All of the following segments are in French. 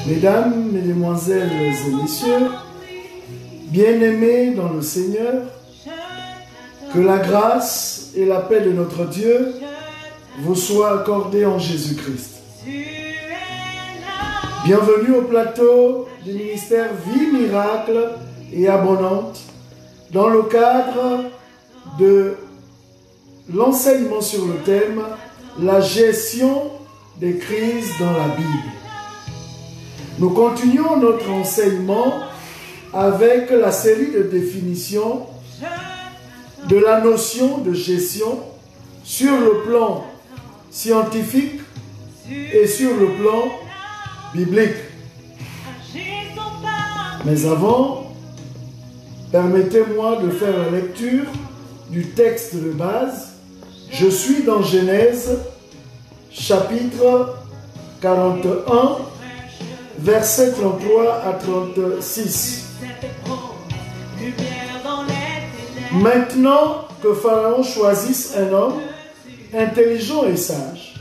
Mesdames, mesdemoiselles et messieurs, bien-aimés dans le Seigneur, que la grâce et la paix de notre Dieu vous soient accordées en Jésus-Christ. Bienvenue au plateau du ministère Vie, Miracle et Abondante dans le cadre de l'enseignement sur le thème « La gestion des crises dans la Bible ». Nous continuons notre enseignement avec la série de définitions de la notion de gestion sur le plan scientifique et sur le plan biblique. Mais avant, permettez-moi de faire la lecture du texte de base. Je suis dans Genèse, chapitre 41, versets 33 à 36. Maintenant que Pharaon choisisse un homme intelligent et sage,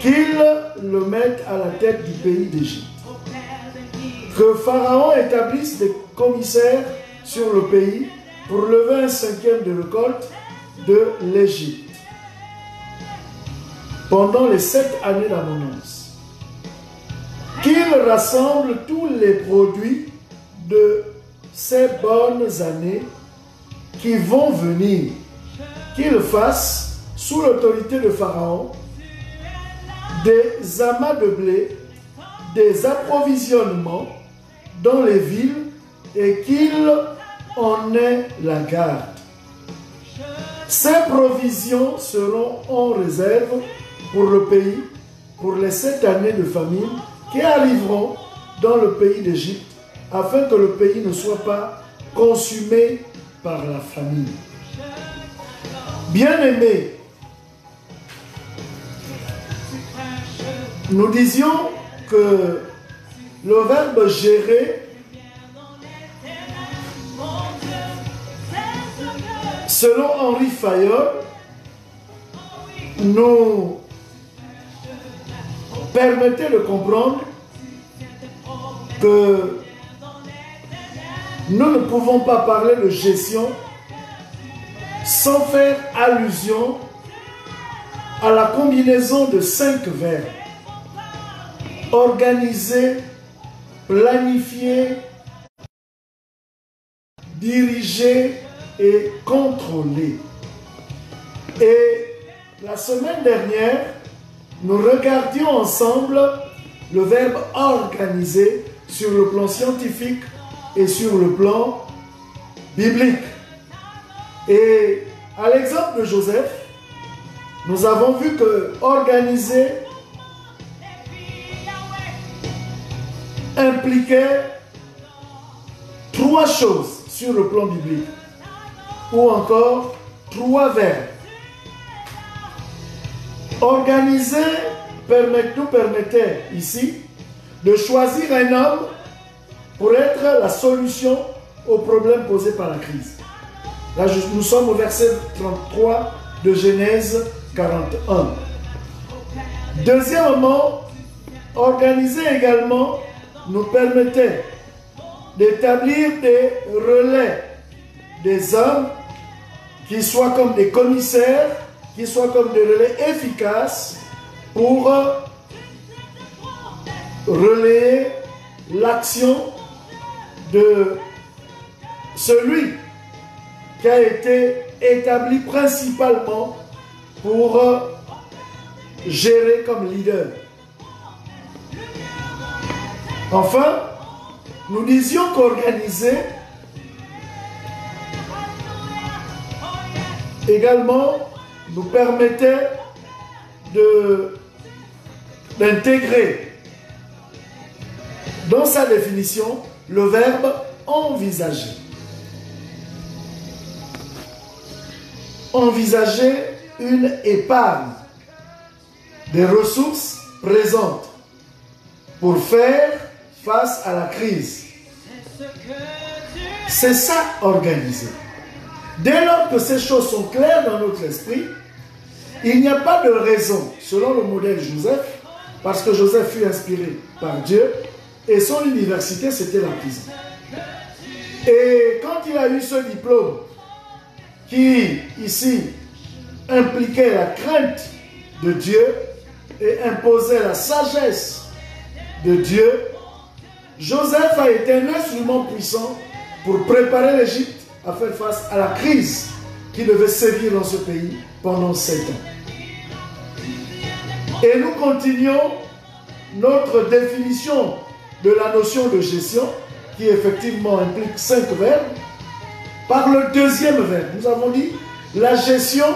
qu'il le mette à la tête du pays d'Égypte. Que Pharaon établisse des commissaires sur le pays pour lever un cinquième de récolte de l'Égypte pendant les 7 années d'abondance. Qu'il rassemble tous les produits de ces bonnes années qui vont venir. Qu'il fasse, sous l'autorité de Pharaon, des amas de blé, des approvisionnements dans les villes et qu'il en ait la garde. Ces provisions seront en réserve pour le pays, pour les 7 années de famine qui arriveront dans le pays d'Égypte, afin que le pays ne soit pas consumé par la famine. Bien-aimés, nous disions que le verbe gérer selon Henri Fayol nous permettait de comprendre que nous ne pouvons pas parler de gestion sans faire allusion à la combinaison de 5 verbes. Organiser, planifier, diriger et contrôler. Et la semaine dernière, nous regardions ensemble le verbe organiser sur le plan scientifique et sur le plan biblique. Et à l'exemple de Joseph, nous avons vu que organiser impliquait 3 choses sur le plan biblique, ou encore 3 verbes. Organiser nous permettait ici de choisir un homme pour être la solution aux problèmes posés par la crise. Là, nous sommes au verset 33 de Genèse 41. Deuxièmement, organiser également nous permettait d'établir des relais, des hommes qui soient comme des commissaires, qui soient comme des relais efficaces pour relayer l'action de celui qui a été établi principalement pour gérer comme leader. Enfin, nous disions qu'organiser également nous permettait d'intégrer dans sa définition le verbe envisager. Envisager une épargne des ressources présentes pour faire face à la crise. C'est ça, organiser. Dès lors que ces choses sont claires dans notre esprit, il n'y a pas de raison, selon le modèle Joseph, parce que Joseph fut inspiré par Dieu, et son université, c'était la prison. Et quand il a eu ce diplôme, qui ici impliquait la crainte de Dieu et imposait la sagesse de Dieu, Joseph a été un instrument puissant pour préparer l'Égypte à faire face à la crise qui devait sévir dans ce pays pendant 7 ans. Et nous continuons notre définition de la notion de gestion, qui effectivement implique 5 verbes, par le deuxième verbe. Nous avons dit la gestion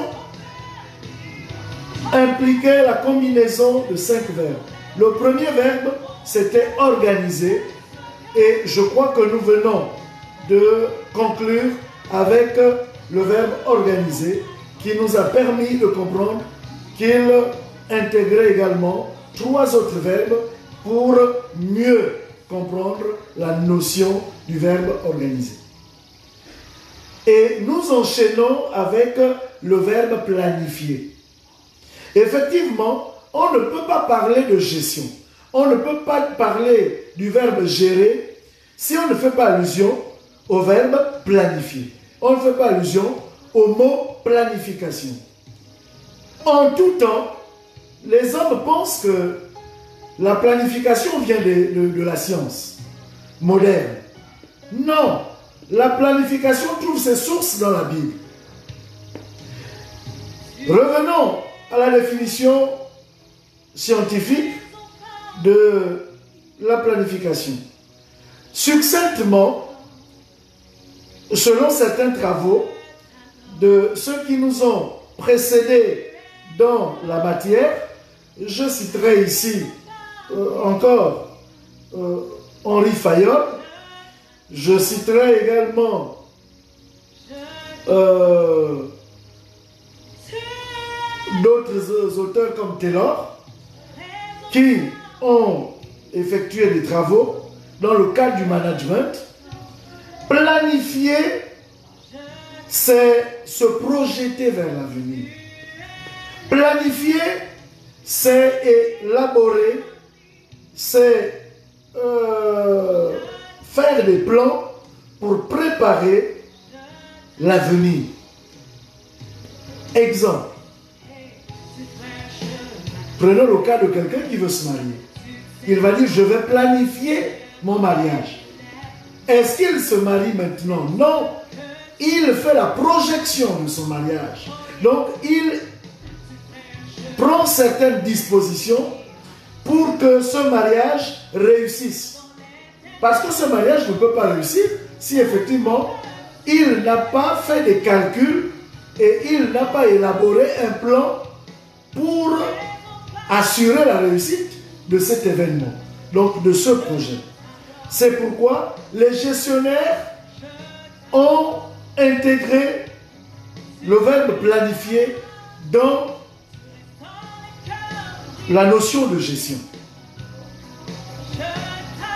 impliquait la combinaison de 5 verbes. Le premier verbe, c'était organiser, et je crois que nous venons de conclure avec le verbe organiser, qui nous a permis de comprendre qu'il intégrait également 3 autres verbes pour mieux comprendre la notion du verbe organiser. Et nous enchaînons avec le verbe planifier. Effectivement, on ne peut pas parler de gestion. On ne peut pas parler du verbe gérer si on ne fait pas allusion au verbe planifier. On ne fait pas allusion au mot planification. En tout temps, les hommes pensent que la planification vient de la science moderne. Non, la planification trouve ses sources dans la Bible. Revenons à la définition scientifique de la planification. Succinctement, selon certains travaux de ceux qui nous ont précédés dans la matière, je citerai ici encore Henri Fayolle, je citerai également d'autres auteurs comme Taylor, qui ont effectué des travaux dans le cadre du management. Planifier, c'est se projeter vers l'avenir. Planifier, c'est élaborer, c'est faire des plans pour préparer l'avenir. Exemple. Prenons le cas de quelqu'un qui veut se marier. Il va dire, je vais planifier mon mariage. Est-ce qu'il se marie maintenant? Non. Il fait la projection de son mariage. Donc, il prend certaines dispositions pour que ce mariage réussisse. Parce que ce mariage ne peut pas réussir si effectivement il n'a pas fait des calculs et il n'a pas élaboré un plan pour assurer la réussite de cet événement, donc de ce projet. C'est pourquoi les gestionnaires ont intégré le verbe planifier dans la notion de gestion.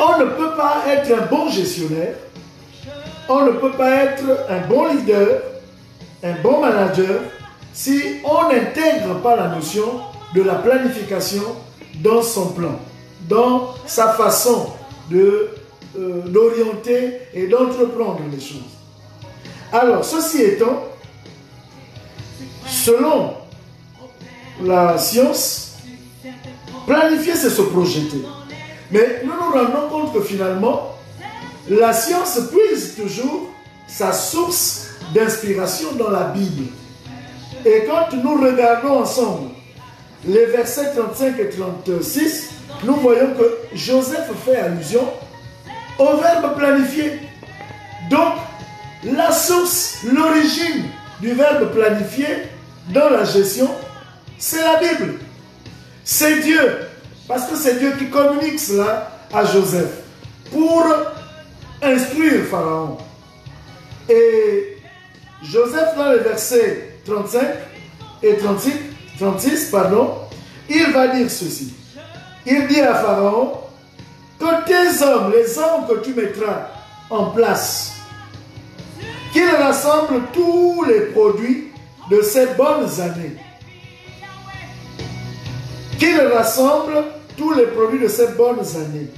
On ne peut pas être un bon gestionnaire, on ne peut pas être un bon leader, un bon manager, si on n'intègre pas la notion de la planification dans son plan, dans sa façon d'orienter et d'entreprendre les choses. Alors, ceci étant, selon la science, planifier, c'est se projeter. Mais nous nous rendons compte que finalement, la science puise toujours sa source d'inspiration dans la Bible. Et quand nous regardons ensemble les versets 35 et 36, nous voyons que Joseph fait allusion au verbe planifier. Donc, la source, l'origine du verbe planifier dans la gestion, c'est la Bible. C'est Dieu. Parce que c'est Dieu qui communique cela à Joseph pour instruire Pharaon. Et Joseph, dans les versets 35 et 36, il va dire ceci. Il dit à Pharaon que tes hommes, les hommes que tu mettras en place, qu'ils rassemblent tous les produits de ces bonnes années. Qu'ils rassemblent tous les produits de ces bonnes années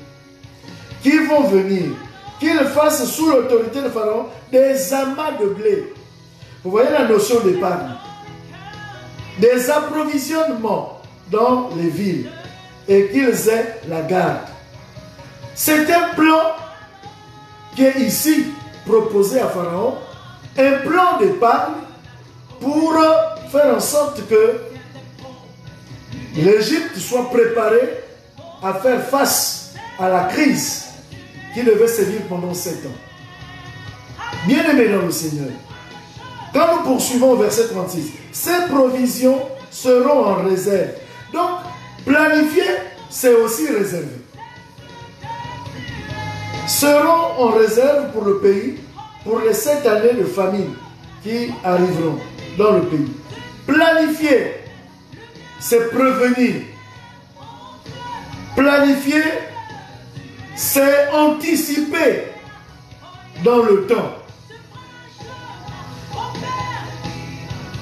qui vont venir, qu'il fasse sous l'autorité de Pharaon des amas de blé. Vous voyez la notion d'épargne. Des approvisionnements dans les villes et qu'ils aient la garde. C'est un plan qui est ici proposé à Pharaon, un plan d'épargne pour faire en sorte que l'Égypte soit préparée à faire face à la crise qui devait sévir pendant 7 ans. Bien-aimés dans le Seigneur, quand nous poursuivons au verset 36, ces provisions seront en réserve. Donc, planifier, c'est aussi réserver. Seront en réserve pour le pays, pour les 7 années de famine qui arriveront dans le pays. Planifier, c'est prévenir. Planifier, c'est anticiper dans le temps.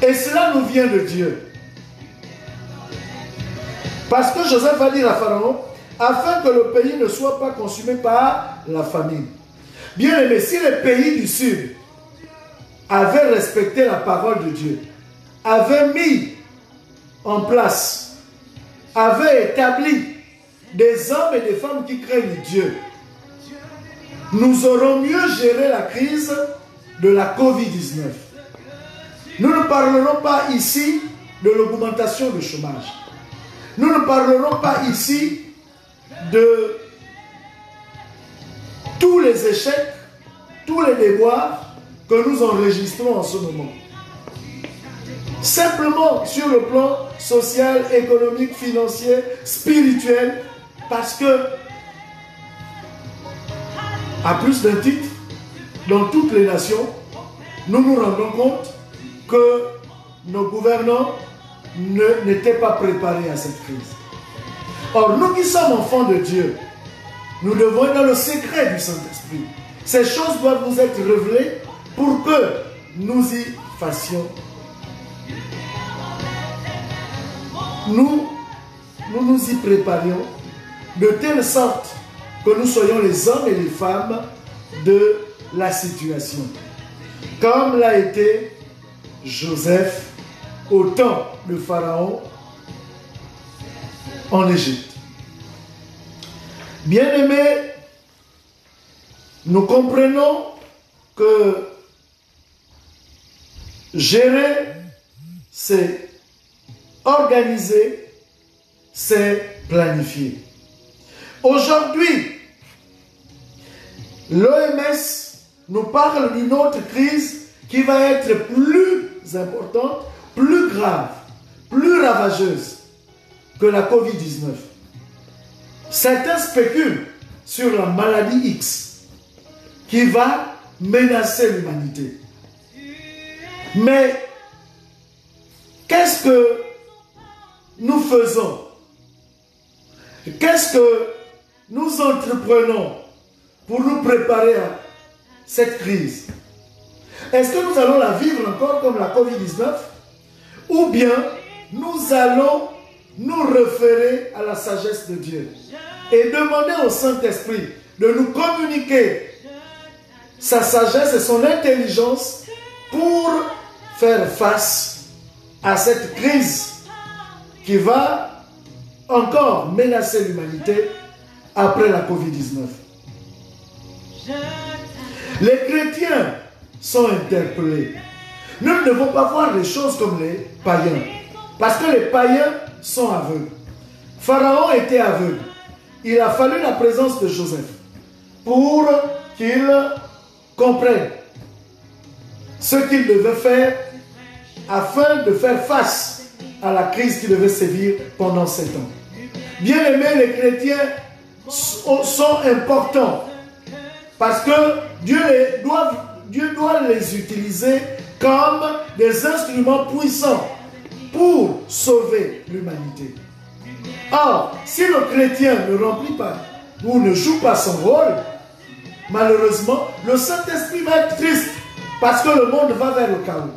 Et cela nous vient de Dieu. Parce que Joseph va dire à Pharaon, afin que le pays ne soit pas consumé par la famine. Bien aimé, si les pays du Sud avaient respecté la parole de Dieu, avaient mis en place, avaient établi des hommes et des femmes qui craignent Dieu, nous aurons mieux géré la crise de la Covid-19. Nous ne parlerons pas ici de l'augmentation du chômage. Nous ne parlerons pas ici de tous les échecs, tous les déboires que nous enregistrons en ce moment. Simplement sur le plan social, économique, financier, spirituel, parce que, à plus d'un titre, dans toutes les nations, nous nous rendons compte que nos gouvernants n'étaient pas préparés à cette crise. Or, nous qui sommes enfants de Dieu, nous devons être dans le secret du Saint-Esprit. Ces choses doivent nous être révélées pour que nous y fassions. Nous y préparions de telle sorte que nous soyons les hommes et les femmes de la situation. Comme l'a été Joseph au temps de Pharaon en Égypte. Bien-aimés, nous comprenons que gérer, c'est organiser, c'est planifier. Aujourd'hui, l'OMS nous parle d'une autre crise qui va être plus importante, plus grave, plus ravageuse que la Covid-19. Certains spéculent sur la maladie X qui va menacer l'humanité. Mais qu'est-ce que nous faisons? Qu'est-ce que nous entreprenons pour nous préparer à cette crise? Est-ce que nous allons la vivre encore comme la Covid-19? Ou bien nous allons nous référer à la sagesse de Dieu et demander au Saint-Esprit de nous communiquer sa sagesse et son intelligence pour faire face à cette crise qui va encore menacer l'humanité après la Covid-19. Les chrétiens sont interpellés. Nous ne devons pas voir les choses comme les païens, parce que les païens sont aveugles. Pharaon était aveugle. Il a fallu la présence de Joseph pour qu'il comprenne ce qu'il devait faire afin de faire face à la crise qui devait sévir pendant 7 ans. Bien aimés, les chrétiens sont importants parce que Dieu doit les utiliser comme des instruments puissants pour sauver l'humanité. Or, si le chrétien ne remplit pas ou ne joue pas son rôle, malheureusement, le Saint-Esprit va être triste parce que le monde va vers le chaos.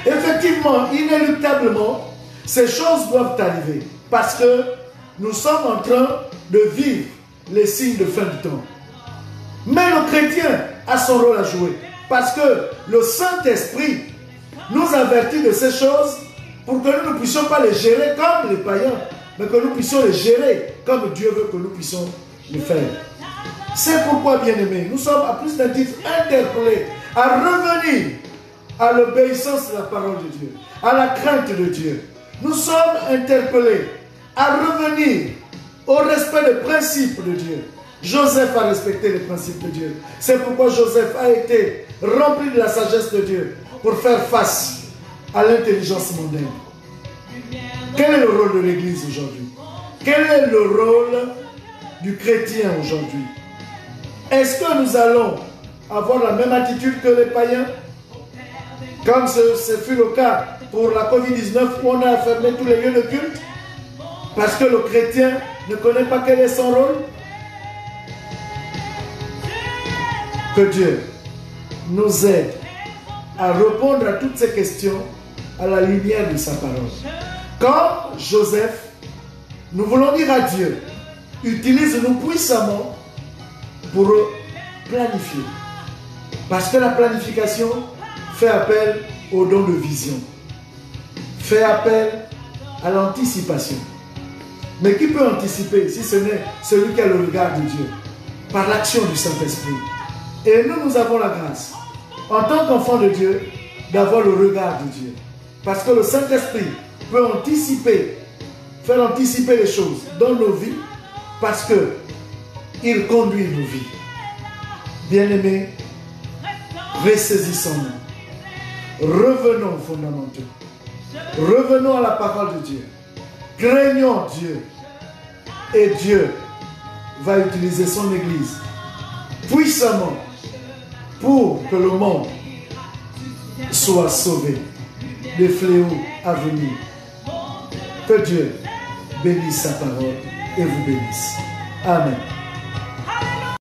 Effectivement, inéluctablement, ces choses doivent arriver parce que nous sommes en train de vivre les signes de fin du temps. Mais le chrétien a son rôle à jouer. Parce que le Saint-Esprit nous avertit de ces choses pour que nous ne puissions pas les gérer comme les païens, mais que nous puissions les gérer comme Dieu veut que nous puissions le faire. C'est pourquoi, bien-aimés, nous sommes à plus d'un titre interpellés à revenir à l'obéissance de la parole de Dieu, à la crainte de Dieu. Nous sommes interpellés à revenir au respect des principes de Dieu. Joseph a respecté les principes de Dieu. C'est pourquoi Joseph a été rempli de la sagesse de Dieu pour faire face à l'intelligence mondaine. Quel est le rôle de l'Église aujourd'hui? Quel est le rôle du chrétien aujourd'hui? Est-ce que nous allons avoir la même attitude que les païens? Comme ce fut le cas pour la COVID-19 où on a fermé tous les lieux de culte? Parce que le chrétien ne connaît pas quel est son rôle? Que Dieu nous aide à répondre à toutes ces questions à la lumière de sa parole. Comme Joseph, nous voulons dire à Dieu, utilise-nous puissamment pour planifier. Parce que la planification fait appel au don de vision, fait appel à l'anticipation. Mais qui peut anticiper si ce n'est celui qui a le regard de Dieu? Par l'action du Saint-Esprit. Et nous avons la grâce, en tant qu'enfants de Dieu, d'avoir le regard de Dieu. Parce que le Saint-Esprit peut anticiper, faire anticiper les choses dans nos vies, parce qu'il conduit nos vies. Bien-aimés, ressaisissons-nous. Revenons aux fondamentaux. Revenons à la parole de Dieu. Craignons Dieu. Et Dieu va utiliser son Église puissamment pour que le monde soit sauvé des fléaux à venir. Que Dieu bénisse sa parole et vous bénisse. Amen.